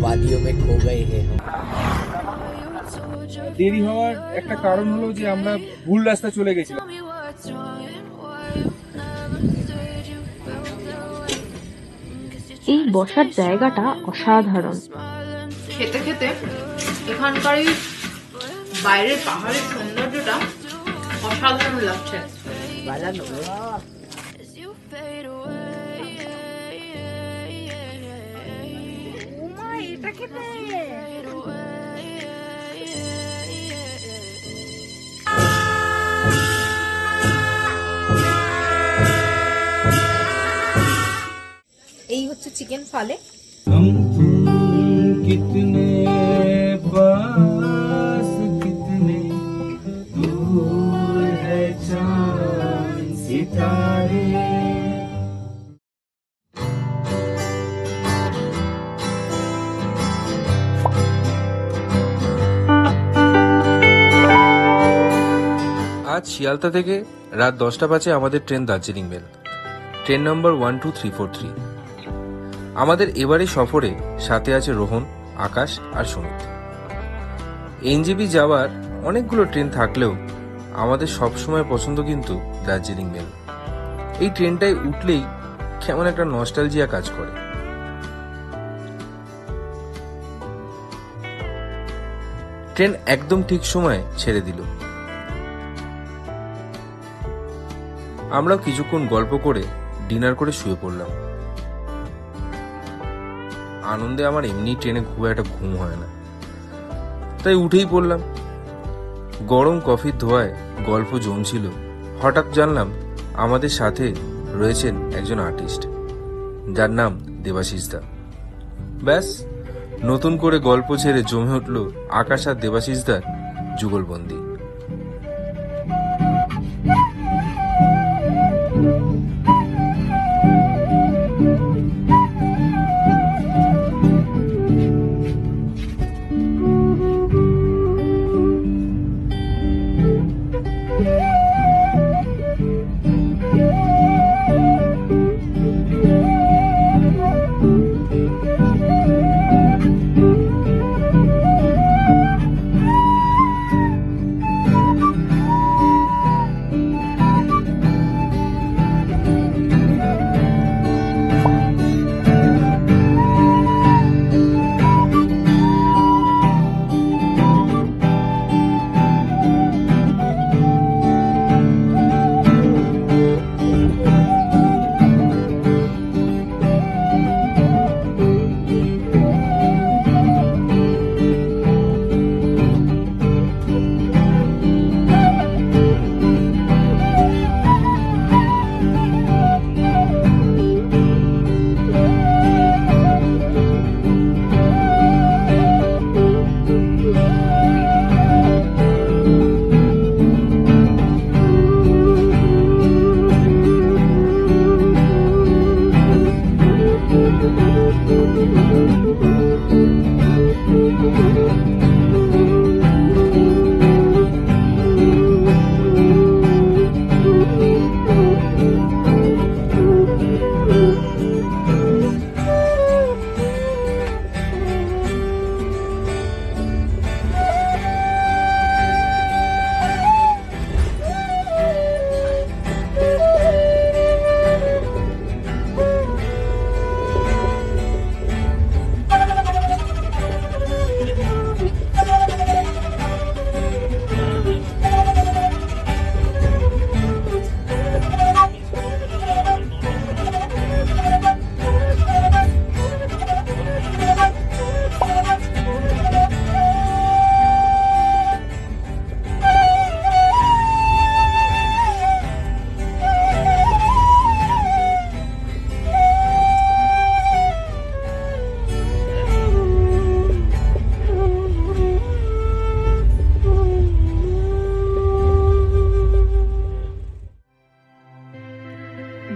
वादियों में खो गए हैं हम। দেরি হওয়ার একটা কারণ হলো যে আমরা ভুল রাস্তা চলে গেছিলাম। এই বসার জায়গাটা অসাধারণ। খেতে খেতে এখানকার এই বাইরের পাহাড়ের সৌন্দর্যটা অসাধারণ লাগছে। এই হচ্ছে চিকেন ফালে। हम कितने पास कितने दूर है चांद सितारे। আজ শিয়ালদা থেকে রাত 10টা বাজে আমাদের train Darjeeling mail, train number 12343। আমাদের এবারে সফরে সাথে আছে রোহন, আকাশ আর সুমিত। এনজেপি যাওয়ার অনেকগুলো ট্রেন থাকলেও আমাদের সবসময় পছন্দ কিন্তু দার্জিলিং মেল। এই ট্রেনটায় উঠলেই কেমন একটা নস্টালজিয়া কাজ করে। ট্রেন একদম ঠিক সময়ে ছেড়ে দিল। আমরাও কিছুক্ষণ গল্প করে ডিনার করে শুয়ে পড়লাম। আনন্দে আমার এমনি ট্রেনে খুব একটা ঘুম হয় না, তাই উঠেই পড়লাম। গরম কফির ধোঁয়ায় গল্প জমছিল। হঠাৎ জানলাম আমাদের সাথে রয়েছেন একজন আর্টিস্ট, যার নাম দেবাশিস দা। ব্যাস, নতুন করে গল্প ছেড়ে জমে উঠল আকাশ আর দেবাশিস দার যুগলবন্দি।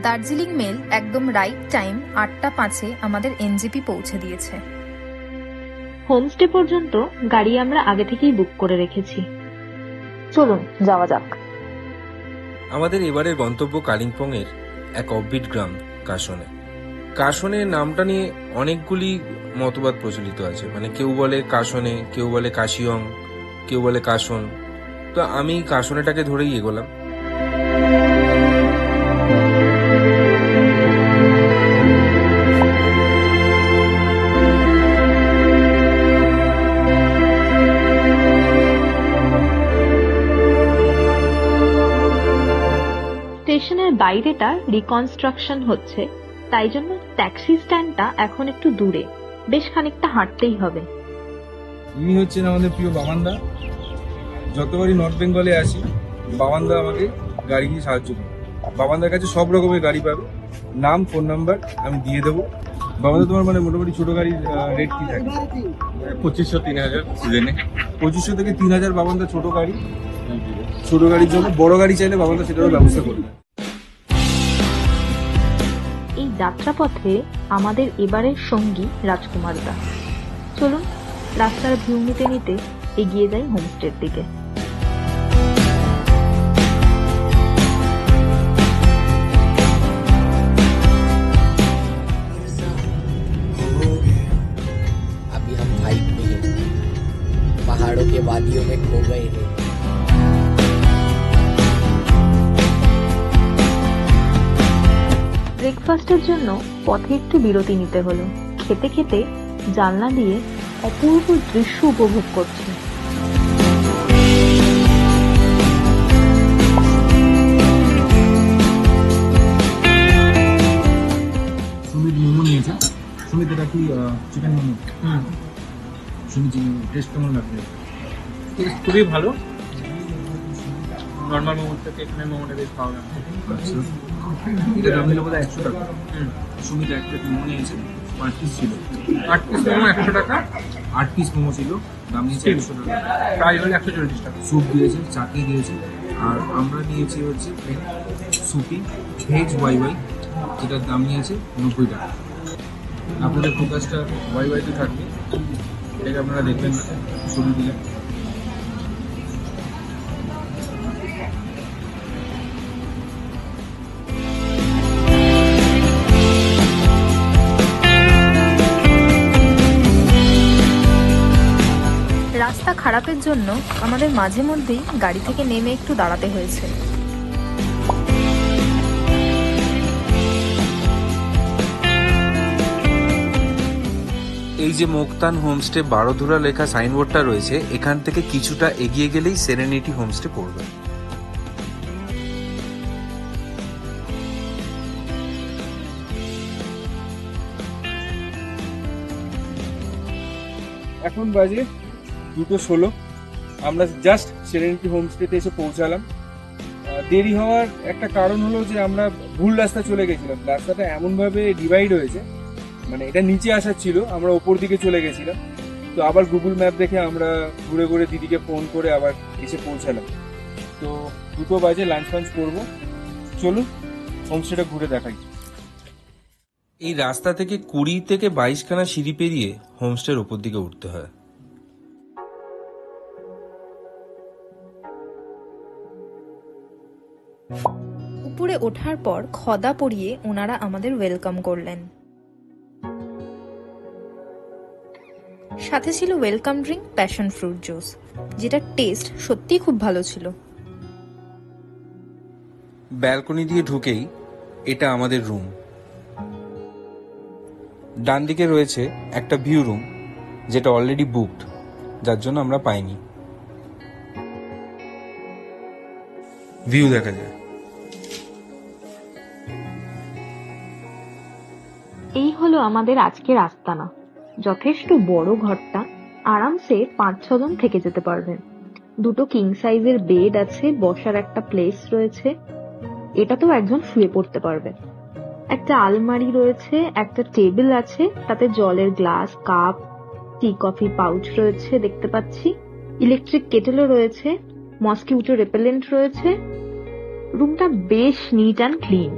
দার্জিলিং মেল একদম রাইট টাইম 8:05 আমাদের এনজেপি পৌঁছে দিয়েছে। হোমস্টে পর্যন্ত গাড়ি আমরা আগে থেকেই বুক করে রেখেছি। চলুন যাওয়া যাক। আমাদের এবারের গন্তব্য কালিম্পং এর এক অফবিট গ্রাম কাশনে। কাশনে নামটা নিয়ে অনেকগুলি মতবাদ প্রচলিত আছে, মানে কেউ বলে কাশনে, কেউ বলে কাশিয়ং, কেউ বলে কাশন। তো আমি কাশনেটাকে ধরেই এগোলাম। স্টেশনের বাইরেটা রিকনস্ট্রাকশন হচ্ছে, তাই জন্য ট্যাক্সি স্ট্যান্ডটা এখন একটু দূরে, বেশ খানিকটা হাঁটতেই হবে। ইনি হচ্ছেন আমাদের প্রিয় বাবানদা। যতবারই নর্থ বেঙ্গলে আসি, বাবানদা আমাকে গাড়ি নিয়ে সাহায্য করে। বাবানদার কাছে সব রকমের গাড়ি পাবে, নাম ফোন নাম্বার আমি দিয়ে দেবো। বাবানদা, তোমার মানে মোটামুটি ছোট গাড়ির রেট কি থাকে? 2500-3000 সিজনে। 2500 থেকে 3000 বাবানদা ছোট গাড়ি। ছোট গাড়ির জন্য বড় গাড়ি চাইলে বাবানদা সেটারও ব্যবস্থা করবে। এই যাত্রাপথে আমাদের এবারের সঙ্গী রাজকুমার দা। চলুন রাস্তার ভিউ নিতে নিতে এগিয়ে যাই হোমস্টের দিকে। अभी हम हाइक में हैं, पहाड़ों के वादियों में खो गए हैं। ব্রেকফাস্টের জন্য পথে একটু বিরতি নিতে হলো। খেতে খেতে জানলা দিয়ে অপূর্ব দৃশ্য উপভোগ করছি। সুমিত মোমো নিয়েছে। সুমিত, এটা কি চিকেন মোমো? সুমিত, টেস্ট কেমন লাগবে? খুবই ভালো। নর্মাল মোমোর থেকে এখানে মোমোটা বেশ ভালো লাগছে। আচ্ছা, এটা দাম নিল বোধহয় 100 টাকা। সুমিত এক প্লেট মোমো নিয়েছে, 5 পিস ছিল। 8 পিস মোমো 100 টাকা, 8 পিস মোমো ছিল, দাম নিয়েছে 100 টাকা। প্রাইস হলো 140 টাকা। স্যুপ দিয়েছে, চাটনি দিয়েছে, আর আমরা নিয়েছি হচ্ছে প্লেন সুপি ভেজ ওয়াই, যেটার দাম নিয়েছে 90 টাকা। আপনাদের ফোকাসটা ওয়াইতে থাকবে, এটাকে আপনারা দেখবেন না, ছবি দিলে। রাস্তা খারাপের জন্য আমাদের মাঝে মধ্যেই গাড়ি থেকে নেমে একটু দাঁড়াতে হয়েছে। এই যে মোক্তান হোমস্টে বারোধুরা লেখা সাইনবোর্ডটা রয়েছে, এখান থেকে কিছুটা এগিয়ে গেলেই সেরেনিটি হোমস্টে পড়বে। এখন বাজে 2:16। আমরা জাস্ট সেরেনিটি হোমস্টেতে এসে পৌঁছালাম। দেরি হওয়ার একটা কারণ হলো যে আমরা ভুল রাস্তা চলে গেছিলাম। রাস্তাটা এমনভাবে ডিভাইড হয়েছে, মানে এটা নিচে আসার ছিল, আমরা ওপর দিকে চলে গেছিলাম। তো আবার গুগল ম্যাপ দেখে আমরা ঘুরে ঘুরে দিদিকে ফোন করে আবার এসে পৌঁছালাম। তো 2 বাজে, লাঞ্চ ফাঞ্চ করবো। চলুন হোমস্টেটা ঘুরে দেখাই। এই রাস্তা থেকে 20 থেকে 22 খানা সিঁড়ি পেরিয়ে হোমস্টের উপর দিকে উঠতে হয়। উপরে ওঠার পর খদা পরিয়ে ওনারা আমাদের ওয়েলকাম করলেন। সাথে ছিল welcome drink passion fruit juice, যেটা টেস্ট সত্যিই খুব ভালো ছিল। ব্যালকনি দিয়ে ঢুকেই এটা আমাদের রুম। ডান দিকে রয়েছে একটা ভিউ রুম, যেটা অলরেডি বুকড, যার জন্য আমরা পাইনি। ভিউ দেখা যায়। এই হলো আমাদের আজকের আস্তানা। যথেষ্ট বড় ঘরটা, আরামসে 5-6 জন থেকে যেতে পারবেন। 2 কিং সাইজের বেড আছে, বসার একটা প্লেস রয়েছে, এটাতেও একজন শুয়ে পড়তে পারবে। একটা আলমারি রয়েছে, একটা টেবিল আছে, তাতে জলের glass, cup, tea coffee pouch রয়েছে দেখতে পাচ্ছি। ইলেকট্রিক কেটেলও রয়েছে, মসকিউটো রেপেলেন্ট রয়েছে। রুমটা বেশ নিট অ্যান্ড ক্লিন।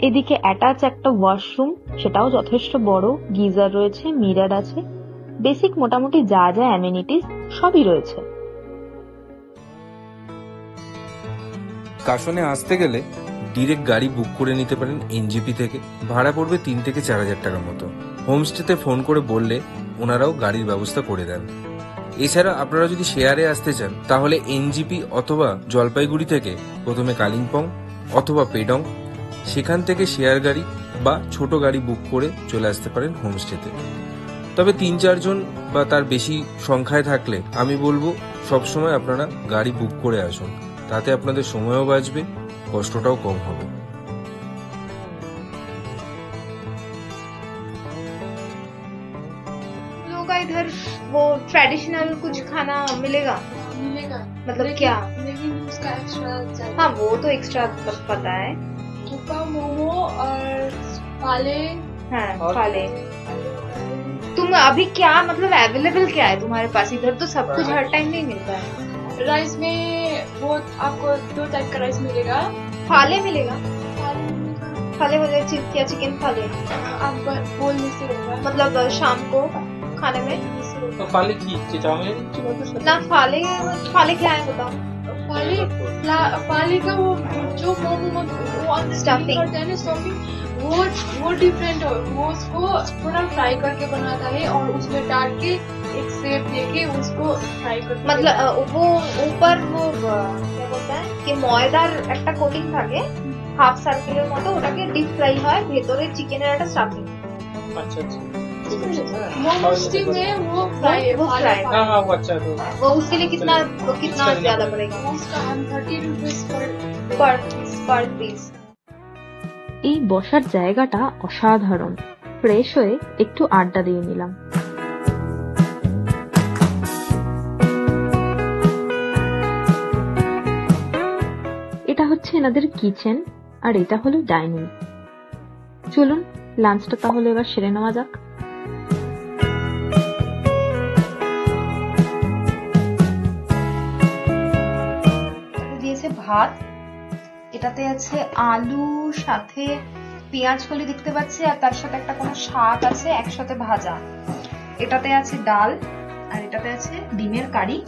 এদিকে অ্যাটাচ একটা ওয়াশরুম, সেটাও যথেষ্ট বড়, গিজার রয়েছে, মিরর আছে, বেসিক মোটামুটি যা যা অ্যামেনিটিস সবই রয়েছে। কাশনে আসতে গেলে ডিরেক্ট গাড়ি বুক করে নিতে পারেন এনজিপি থেকে। ভাড়া পড়বে 3 থেকে 4,000 টাকার মতো। হোমস্টেতে ফোন করে বললে ওনারাও গাড়ির ব্যবস্থা করে দেন। এছাড়া আপনারা যদি শেয়ারে আসতে চান তাহলে এনজিপি অথবা জলপাইগুড়ি থেকে প্রথমে কালিম্পং অথবা পেডং, সেখান থেকে শেয়ার গাড়ি বা ছোট গাড়ি বুক করে চলে আসতে পারেন হোমস্টেতে। তবে 3-4 জন বা তার বেশি সংখ্যায় থাকলে আমি বলবো সবসময় আপনারা গাড়ি বুক করে আসুন, তাতে আপনাদের সময়ও বাঁচবে, কষ্টটাও কম হবে। लोगों का इधर वो ट्रेडिशनल कुछ खाना मिलेगा? मिलेगा मतलब लेकिन- क्या? लेकिन उसका एक्स्ट्रा चाहिए। हाँ वो तो एक्स्ट्रा पता है। थुक्पा, मोमो और पाले हाँ फाले। तुम अभी क्या मतलब अवेलेबल क्या है तुम्हारे पास? इधर तो सब कुछ हर टाइम नहीं मिलता है। राइस में वो आपको 2 टाइप का राइस मिलेगा। फाले मिलेगा? पाले मिलेगा। फाले बोले क्या चिकन फाले? आप बोल नहीं से होगा मतलब शाम को खाने में তো পালে কি চাউমিন ना फाले फाले क्या है बताओ? पाले का वो जो मोमो वो अंदर Stuffing. करते हैं ना स्टफिंग, वो डिफरेंट है। वो उसको थोड़ा फ्राई करके बनाता है और उसमें डाल के एक शेप देके उसको फ्राई करके मतलब वो ऊपर वो क्या বলতে হয় কি ময়দার একটা কোটিং থাকে হাফ সার্কেলের মতো, ওটাকে ডিপ ফ্রাই হয়, ভেতরে চিকেনের একটা স্টাফিং। আচ্ছা আচ্ছা मोमो स्टीम में वो फ्राई है वो पाले फ्राई। का। हाँ हाँ वो अच्छा तो वो उसके लिए कितना ज्यादा पड़ेगा? उसका 30 रुपीज पर पीस। এই বসার জায়গাটা অসাধারণ। ফ্রেশ হয়ে একটু আড্ডা দিয়ে নিলাম। এটা হচ্ছে এনাদের কিচেন আর এটা হলো ডাইনিং। চলুন লাঞ্চটা তাহলে এবার সেরে নেওয়া যাক। দিয়েছে ভাত, এটাতে আছে আলু, সাথে পেঁয়াজ কলি দেখতে পাচ্ছি, আর তার সাথে একটা কোনো শাক আছে একসাথে ভাজা। এটাতে আছে ডাল, আর এটাতে আছে ডিমের কারি,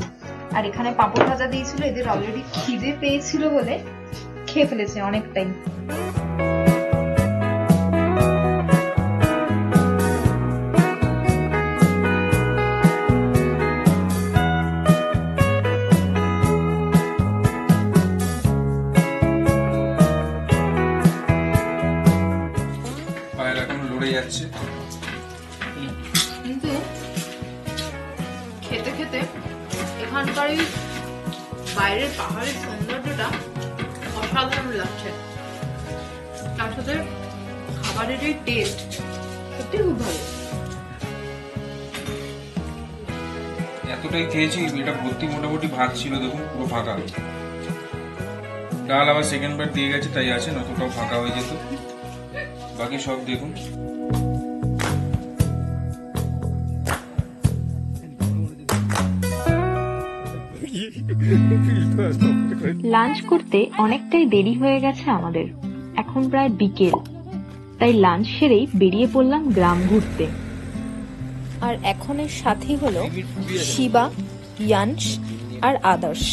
আর এখানে পাঁপড় ভাজা দিয়েছিল। এদের অলরেডি খিদে পেয়েছিল বলে খেয়ে ফেলেছে অনেকটাই। পায়ের এখন লড়ে যাচ্ছে। কিন্তু খেতে খেতে এখানকার এই বাইরের পাহাড়ের সৌন্দর্যটা অসাধারণ লাগছে, তার সাথে খাবারের এই টেস্ট সত্যি খুব ভালো। এতটাই খেয়েছি, এটা ভর্তি মোটামুটি ভাত ছিল, দেখুন পুরো ফাঁকা। ডাল আবার সেকেন্ড বার দিয়ে গেছে তাই আছে, নতটাও ফাঁকা হয়ে যেত। বাকি সব দেখুন। লাঞ্চ করতে অনেকটাই দেরি হয়ে গেছে আমাদের, এখন প্রায় বিকেল। তাই লাঞ্চ সেরেই বেরিয়ে পড়লাম গ্রাম ঘুরতে। আর এখনের সাথী হলো শিবা, ইয়াংশ আর আদর্শ।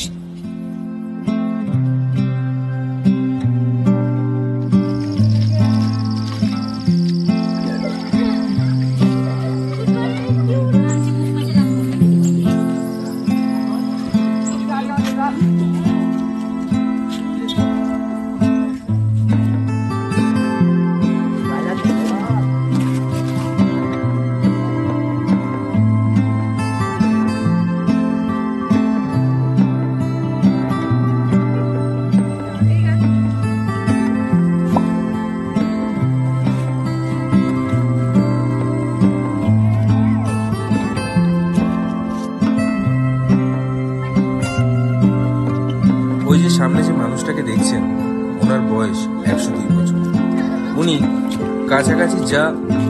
ওই যে সামনে যে মানুষটাকে দেখছেন, ওনার বয়স 102 বছর। উনি কাছাকাছি যা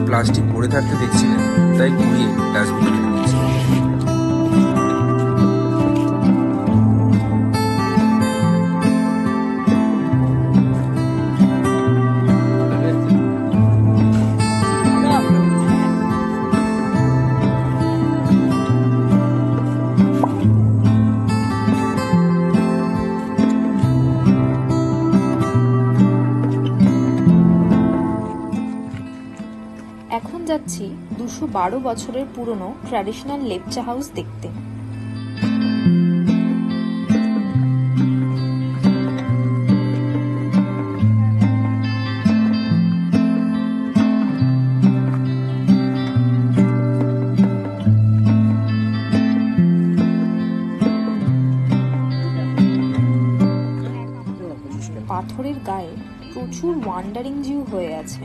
প্লাস্টিক পড়ে থাকতে দেখছিলেন তাই কুড়িয়ে ডাস্টবিনে ফেলে দিয়েছিলেন। এখন যাচ্ছি 212 বছরের পুরনো ট্র্যাডিশনাল লেপচা হাউস দেখতে। পাথরের গায়ে প্রচুর ওয়ান্ডারিং জিউ হয়ে আছে।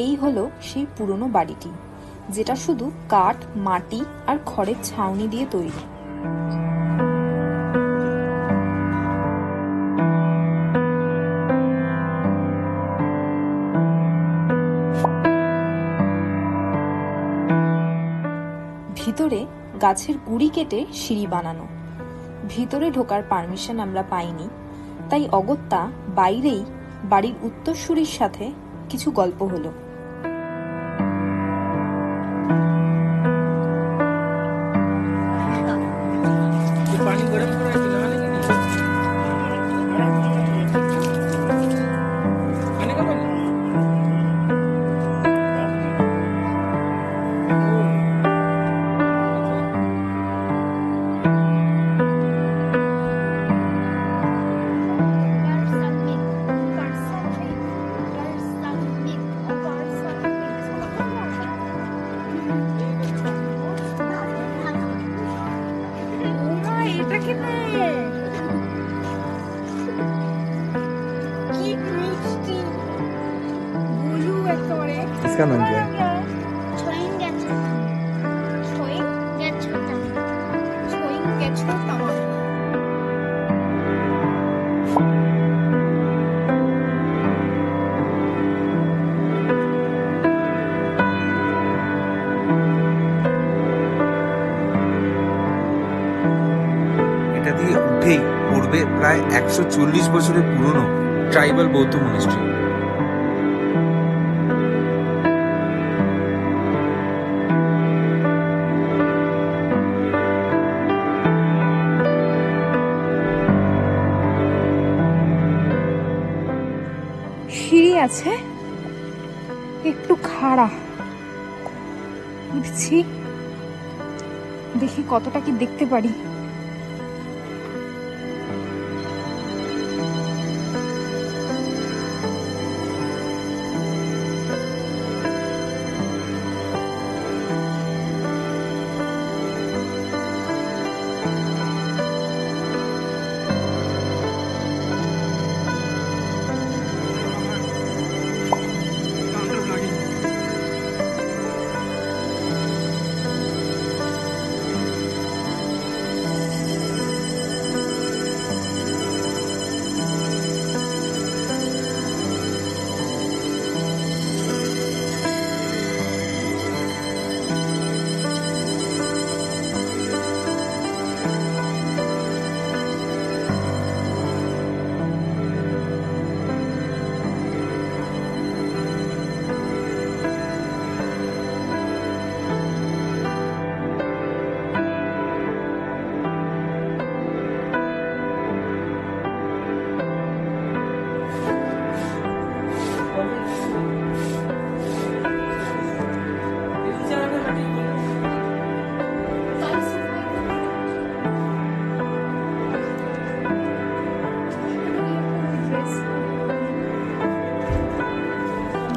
এই হলো সেই পুরনো বাড়িটি, যেটা শুধু কাঠ, মাটি আর খড়ের ছাউনি দিয়ে তৈরি। ভিতরে গাছের গুড়ি কেটে সিঁড়ি বানানো। ভিতরে ঢোকার পারমিশন আমরা পাইনি, তাই অগত্যা বাইরেই বাড়ির উত্তরসূরির সাথে কিছু গল্প হলো। इसका नाम क्या है? এটা দিয়ে উঠেই পড়বে প্রায় 140 বছরের পুরনো ট্রাইবাল বৌদ্ধ মনিস্ট্রি। সিঁড়ি আছে, একটু খাড়া, উঠছি, দেখি কতটা কি দেখতে পারি।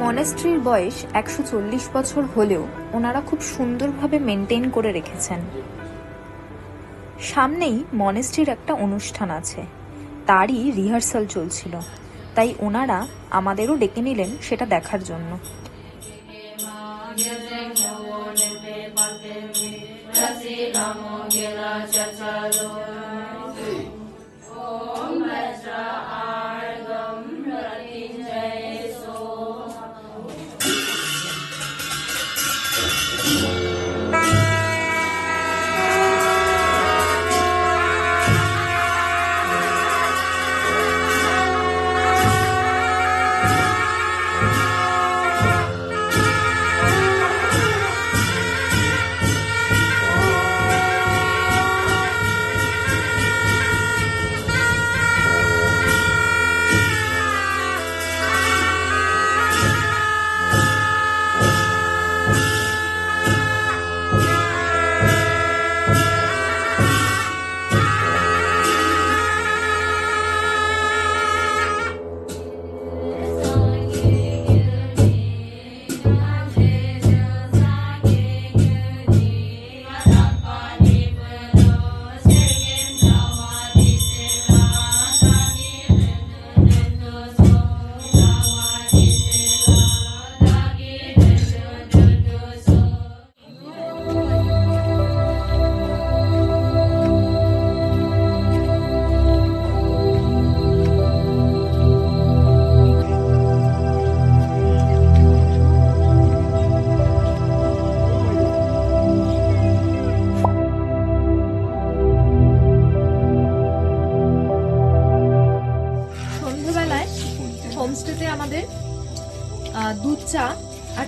মনেস্ট্রির বয়স 140 বছর হলেও ওনারা খুব সুন্দরভাবে মেনটেন করে রেখেছেন। সামনেই মনেস্ট্রির একটা অনুষ্ঠান আছে, তারই রিহার্সাল চলছিল, তাই ওনারা আমাদেরও ডেকে নিলেন সেটা দেখার জন্য।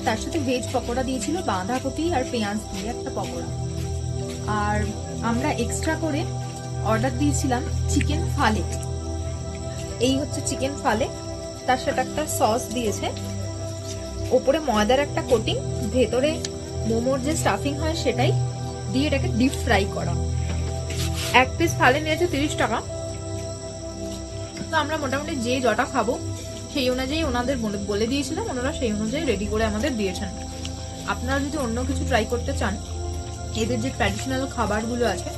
তার সাথে ভেজ পকোড়া দিয়েছিল, বাঁধাকপি আর পেঁয়াজ দিয়ে একটা পকোড়া। আর আমরা এক্সট্রা করে অর্ডার দিয়েছিলাম চিকেন ফালে। এই হচ্ছে চিকেন ফালে, তার সাথে একটা সস দিয়েছে, ওপরে ময়দার একটা কোটিং, ভেতরে মোমোর যে স্টাফিং হয় সেটাই দিয়ে এটাকে ডিপ ফ্রাই করা। এক পিস ফালে নিয়েছে 30 টাকা। তো আমরা মোটামুটি যে যটা খাবো সেই অনুযায়ী ওনাদের বলে দিয়েছিলাম, ওনারা সেই অনুযায়ী রেডি করে আমাদের দিয়েছেন। আপনারা যদি অন্য কিছু ট্রাই করতে চান, এদের যে ট্র্যাডিশনাল খাবারগুলো আছে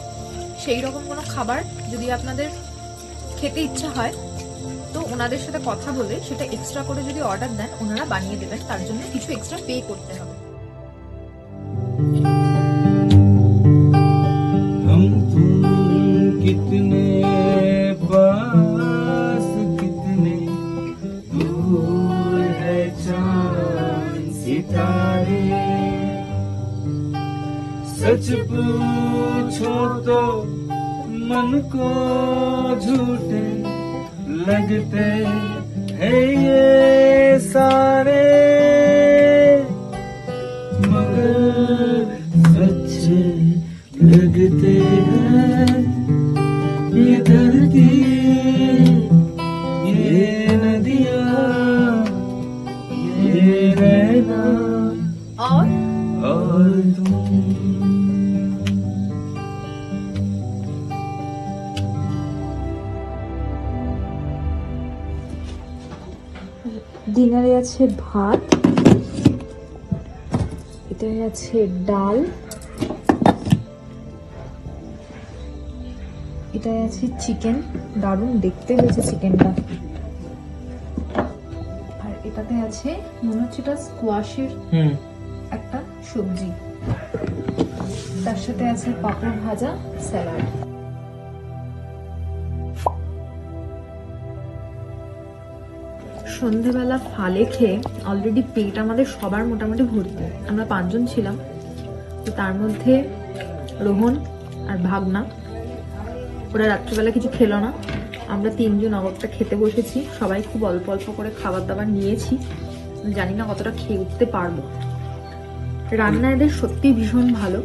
সেই রকম কোনো খাবার যদি আপনাদের খেতে ইচ্ছা হয়, তো ওনাদের সাথে কথা বলে সেটা এক্সট্রা করে যদি অর্ডার দেন, ওনারা বানিয়ে দেবেন, তার জন্য কিছু এক্সট্রা পে করতে হবে। कितने पास कितने दूर है चांद सितारे, सच पूछो तो मन को झूठे लगते हैं ये सारे, मगर सच्चे लगते हैं ये धरती, ये नदियाँ, ये रहना और तुम। ডিনারে আছে ভাত, এটাই আছে ডাল, এটাই আছে চিকেন, দারুণ দেখতে হয়েছে চিকেনটা। আর এটাতে আছে মনে হচ্ছে এটা স্কোয়াশের একটা সবজি, তার সাথে আছে পাপড় ভাজা, স্যালাড। সন্ধেবেলা ফালে খেয়ে অলরেডি পেট আমাদের সবার মোটামুটি ভর্তি। আমরা 5 জন ছিলাম, তো তার মধ্যে রোহন আর ভাগনা, ওরা রাত্রিবেলা কিছু খেলো না। আমরা 3 জন অগত্যা খেতে বসেছি, সবাই খুব অল্প অল্প করে খাবার দাবার নিয়েছি, জানি না কতটা খেয়ে উঠতে পারবো। রান্না এদের সত্যি ভীষণ ভালো,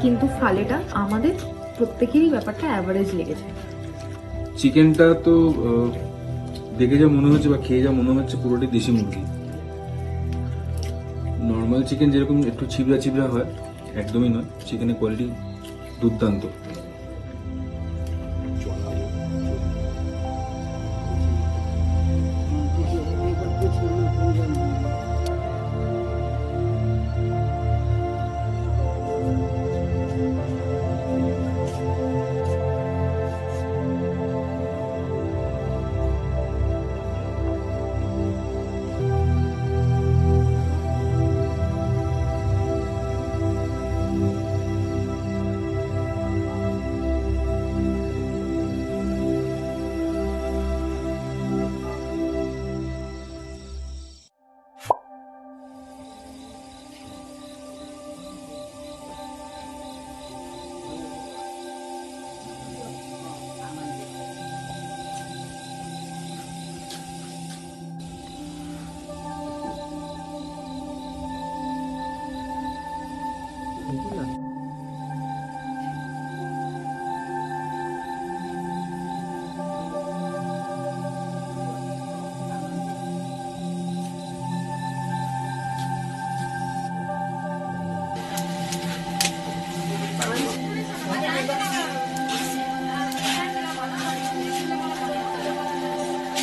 কিন্তু ফালেটা আমাদের প্রত্যেকেরই ব্যাপারটা অ্যাভারেজ লেগেছে। চিকেনটা তো দেখে যা মনে হচ্ছে বা খেয়ে যা মনে হচ্ছে পুরোটাই দেশি মুরগি। নর্মাল চিকেন যেরকম একটু ছিবড়া ছিবড়া হয়, একদমই নয়, চিকেনের কোয়ালিটি দুর্দান্ত।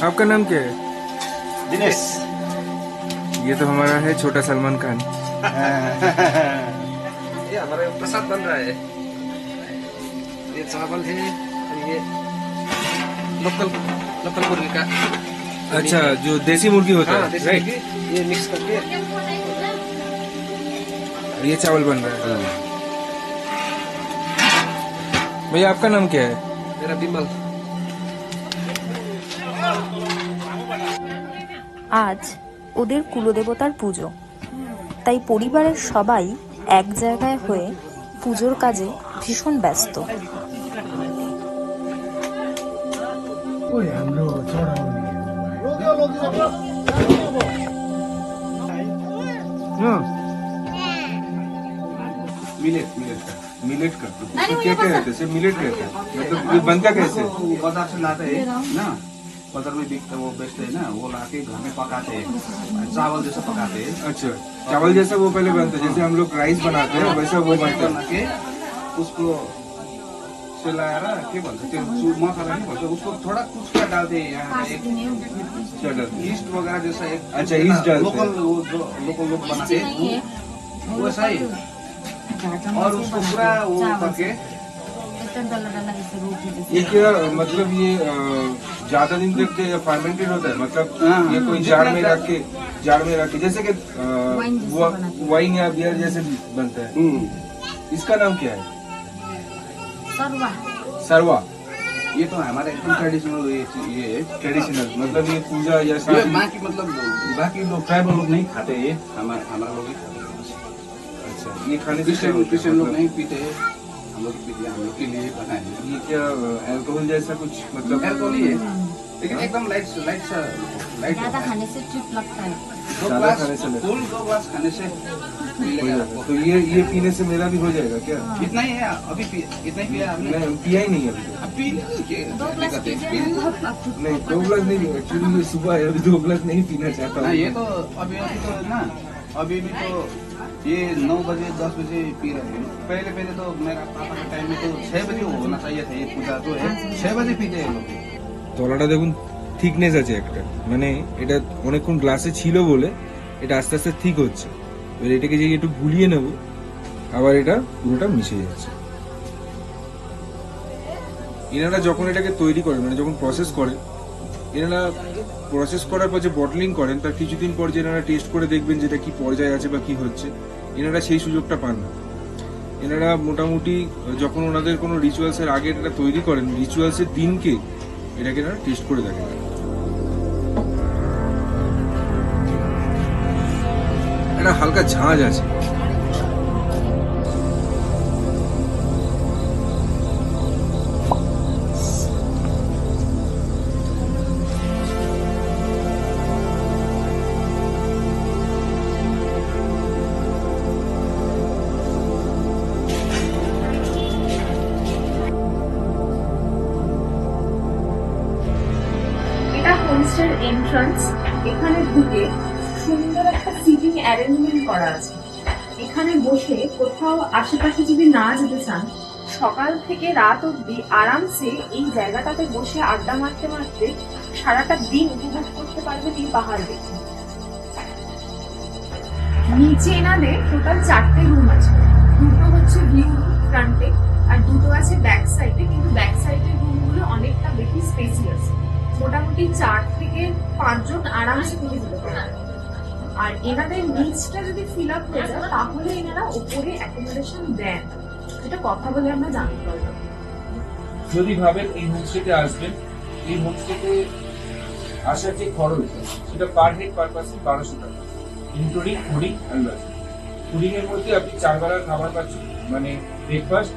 आपका नाम क्या है? दिनेश। ये तो हमारा है छोटा सलमान खान। ये हमारा प्रसाद बन रहा है। ये चावल है और ये लोकल मुर्गी का। अच्छा, जो देसी मुर्गी होता हाँ, है, देसी राइट? मुर्गी, ये मिक्स करके ये चावल बन रहा है। भैया आपका नाम क्या है? मेरा बिमल। আজ ওদের কুলদেবতার পুজো, তাই পরিবারের সবাই এক জায়গায় হয়ে পুজোর কাজে ভীষণ ব্যস্ত। मिलेट का तो क्या क्या रहता है? सिर्फ मिलेट रहता है, मतलब ये बनता कैसे? वो बाजार से लाते हैं ना, बाजार में बिकते वो बेचते हैं ना, वो लाके घर में पकाते हैं, चावल जैसा पकाते हैं। अच्छा, चावल जैसा वो पहले बनता है, जैसे हम लोग राइस बनाते हैं वैसा वो बनता बना के उसको सिलाएर के भन्छ त्यो मसाला नहीं भन्छ, उसको थोड़ा कुछ क्या डालते हैं यहाँ एक ईस्ट वगैरह जैसा एक। अच्छा, ईस्ट डालते हैं। लोकल वो जो लोकल लोग बनाते हैं वैसा ही, और उसको पूरा वो करके। ये क्या मतलब ये ज्यादा दिन तक के फर्मेंटेड होता है, मतलब ये कोई जार में रख के जैसे कि वाइन या बियर जैसे बनता है। इसका नाम क्या है? सरवा। ये तो हमारा एकदम ट्रेडिशनल ये है। ट्रेडिशनल मतलब ये पूजा या ये शादी। बाकी मतलब बाकी लोग ट्राइबल लोग नहीं खाते ये, हमारा लोग ही खाते हैं। अच्छा, ये खाने से क्या क्रिश्चियन होता है? क्रिश्चियन लोग मतलब नहीं पीते हैं, हम लोग पीते हैं, हम लोग के लिए बनाए हैं। ये क्या अल्कोहल जैसा कुछ मतलब? अल्कोहल ही है, लेकिन एकदम लाइट ज्यादा खाने से ट्रिप लगता है। ज्यादा खाने से लगता है। फुल 2 ग्लास खाने से हो मिलेगा जाएगा। आपको। तो ये पीने से मेरा भी हो जाएगा क्या? इतना ही है अभी इतना ही पिया आपने? नहीं, पिया ही नहीं है अभी तक। अब पी लीजिए, 2 ग्लास दिक्कत है, पीजिए पी लीजिए। ना, अब नहीं, 2 ग्लास नहीं, एक्चुअली ये सुबह है, अभी 2 ग्लास नहीं पीना चाहता ना हूँ। ये तो अभी तो ना, अभी भी तो ये 9 बजे 10 बजे पी रहे हैं। पहले तो मेरा पापा के टाइम में तो 6 बजे होना चाहिए था, ये पूजा जो है 6 बजे पीते हैं लोग। তলাটা দেখুন, থিকনেস আছে একটা, মানে এটা অনেকক্ষণ গ্লাসে ছিল বলে এটা আস্তে আস্তে ঠিক হচ্ছে। এবার এটাকে যে একটু গুলিয়ে নেব, আবার এটা পুরোটা মিশে যাচ্ছে। এনারা যখন এটাকে তৈরি করেন, মানে যখন প্রসেস করেন, এনারা প্রসেস করার পর যে বটলিং করেন তার কিছুদিন পর যে এনারা টেস্ট করে দেখবেন যেটা কি পর্যায়ে আছে বা কি হচ্ছে, এনারা সেই সুযোগটা পান না। এনারা মোটামুটি যখন ওনাদের কোনো রিচুয়ালসের আগে এটা তৈরি করেন, রিচুয়ালসের দিনকে এটাকে এনারা টেস্ট করে দেখেন। একটা হালকা ঝাঁঝ আছে। এটা হোমস্টের এন্ট্রান্স। এখানে ঢুকে সুন্দর একটা সিটিং অ্যারেঞ্জমেন্ট করা আছে। এখানে বসে কোথাও আশেপাশে যদি না যেতে চান, সকাল থেকে রাত অবধি আরামসে এই জায়গাটাতে বসে আড্ডা মারতে মারতে সারাটা দিন উপভোগ করতে পারবেন এই পাহাড় দেখে। নিচে এনাদের টোটাল 4টে রুম আছে। দুটো হচ্ছে ভিউ রুম ফ্রন্টে, আর দুটো আছে ব্যাক সাইডে, কিন্তু ব্যাক সাইডের রুমগুলো অনেকটা বেশি স্পেসিয়াস। মোটামুটি 4 থেকে 5 জন আরামসে থেকে যেতে পারে। আর এনাদের নিচটা যদি ফিল আপ হয়ে যায় তাহলে এনারা উপরে অ্যাকোমোডেশন দেন, এটা কথা বলে আমরা জানতে পারবো। যদি ভাবেন এই হোমস্টেতে আসবেন, এই হোমস্টেতে আসার যে খরচ সেটা পার হেড পার পার্সন 1200 টাকা, including fooding and lodging. Fooding এর মধ্যে আপনি 4 বেলার খাবার পাচ্ছেন, মানে ব্রেকফাস্ট,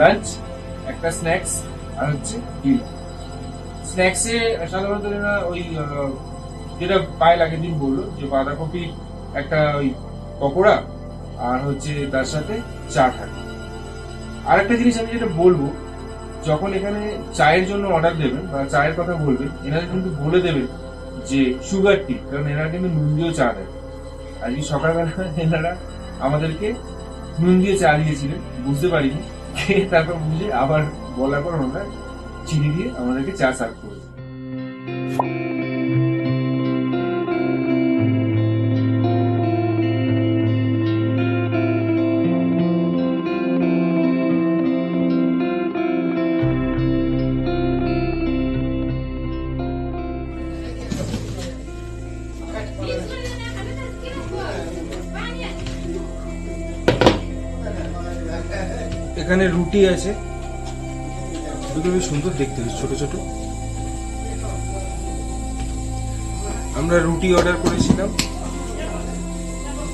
লাঞ্চ, একটা স্ন্যাক্স আর হচ্ছে ডিনার। স্ন্যাক্সে সাধারণত এরা ওই যেটা পায়েল আগের দিন বললো যে বাঁধাকপি একটা ওই পকোড়া আর হচ্ছে তার সাথে চা থাকে। আর একটা জিনিস আমি যেটা বলবো, যখন এখানে চায়ের জন্য অর্ডার দেবেন বা চায়ের কথা বলবেন, এনারা কিন্তু বলে দেবেন যে সুগার টি, কারণ এনারা কিন্তু নুন দিয়েও চা দেয়। আজকে সকালবেলা এনারা আমাদেরকে নুন দিয়ে চা দিয়েছিলেন, বুঝতে পারিনি, তারপর বুঝে আবার বলার পর আমরা চিনি দিয়ে আমাদেরকে চা সার্ভ করেছি। এখানে রুটি আছে, দুটো বেশ সুন্দর দেখতে, বেশ ছোট ছোট। আমরা রুটি অর্ডার করেছিলাম,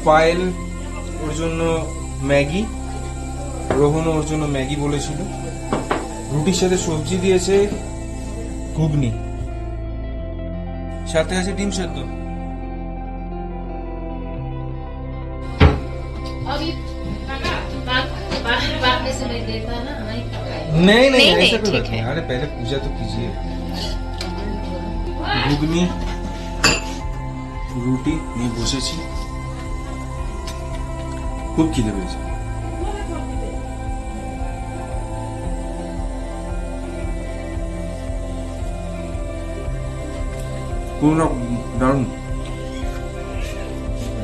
পায়েল ওর জন্য ম্যাগি, রোহন ওর জন্য ম্যাগি বলেছিল। রুটির সাথে সবজি দিয়েছে ঘুগনি, সাথে আছে ডিম সেদ্ধ। अभी बाद में से मैं देता ना नहीं नहीं नहीं नहीं, ऐसा कोई ठीक बात नहीं। है। अरे पहले पूजा तो कीजिए। ঘুগনি রুটি নিয়ে বসেছি, খুব খিদে পেয়েছে। পুরো দারুণ,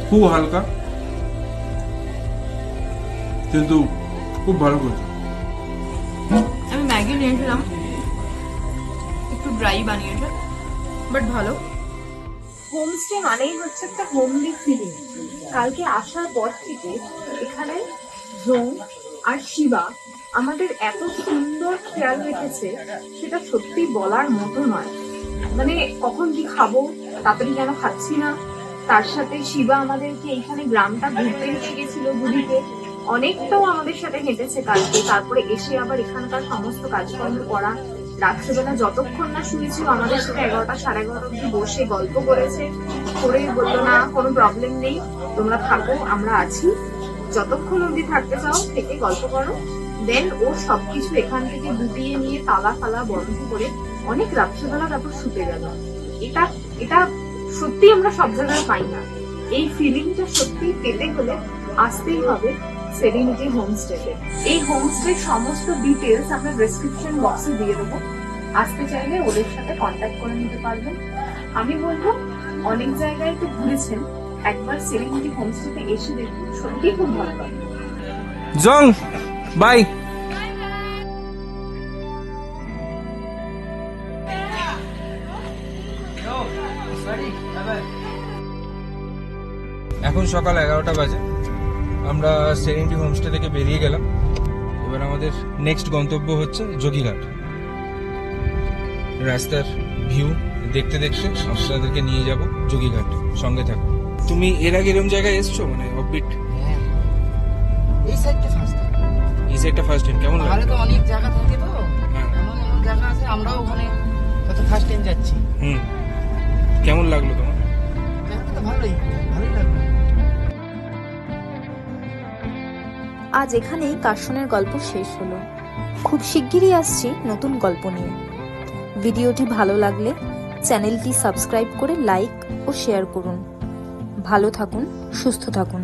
খুব হালকা কিন্তু খুব ভালো করেছে। আমি ম্যাগি নিয়েছিলাম, একটু ড্রাই বানিয়েছে, বাট ভালো। হোমস্টে মানেই হচ্ছে একটা হোমলি ফিলিং। কালকে আসার পর থেকে এখানে জোং আর শিবা আমাদের এত সুন্দর খেয়াল রেখেছে, সেটা সত্যি বলার মতো নয়। মানে কখন কি খাবো, তাড়াতাড়ি কেন খাচ্ছি না। তার সাথে শিবা আমাদেরকে এইখানে গ্রামটা ঘুরতে নিয়ে গেছিল দুদিকে, অনেকটাও আমাদের সাথে হেঁটেছে কালকে। তারপরে এসে আবার এখানকার সমস্ত কাজকর্ম করা, রাত্রেবেলা যতক্ষণ না শুয়েছিল আমাদের সাথে 11টা 11:30 অব্দি বসে গল্প করেছে, করে বললো না কোনো প্রবলেম নেই, তোমরা থাকো, আমরা আছি, যতক্ষণ অব্দি থাকতে চাও থেকে গল্প করো। দেন ও সবকিছু এখান থেকে গুটিয়ে নিয়ে তালা ফালা বন্ধ করে অনেক রাত্রেবেলা তারপর শুতে গেল। এটা এটা সত্যি আমরা সব জায়গায় পাই না। এই ফিলিংটা সত্যি পেতে হলে আসতেই হবে সেরেনিটি হোমস্টেতে। এই হোমস্টের সমস্ত ডিটেলস আমরা ডেসক্রিপশন বক্সে দিয়ে দেবো, আসতে চাইলে ওদের সাথে কন্ট্যাক্ট করে নিতে পারবেন। আমি বলবো অনেক জায়গায় তো ঘুরেছেন, একবার সেরেনিটি হোমস্টেতে এসে দেখুন, সত্যি খুব ভালো লাগবে। জং বাই। এখন সকাল 11টা বাজে, আমরা সেরেনিটি হোমস্টে থেকে বেরিয়ে গেলাম। এবার আমাদের নেক্সট গন্তব্য হচ্ছে যোগীঘাট। রাস্তার ভিউ দেখতে দেখতে আপনাদেরকে নিয়ে যাব যোগীঘাট, সঙ্গে থাকো। তুমি এর আগে এরকম জায়গায় এসছো, মানে অফবিট? হ্যাঁ, এই সাইডটা ফার্স্ট টাইম। এই সাইডটা ফার্স্ট টাইম। কেমন পাহাড়ে লাগলো? তো অনেক জায়গা থাকে, তো হ্যাঁ। এমন এমন জায়গা আছে, আমরাও ওখানে কত ফার্স্ট টাইম যাচ্ছি। কেমন লাগলো তোমার? জায়গাটা তো ভালোই ভালোই লাগলো। আজ এখানেই কার্শনের গল্প শেষ হলো। খুব শিগগিরই আসছি নতুন গল্প নিয়ে। ভিডিওটি ভালো লাগলে চ্যানেলটি সাবস্ক্রাইব করে লাইক ও শেয়ার করুন। ভালো থাকুন, সুস্থ থাকুন।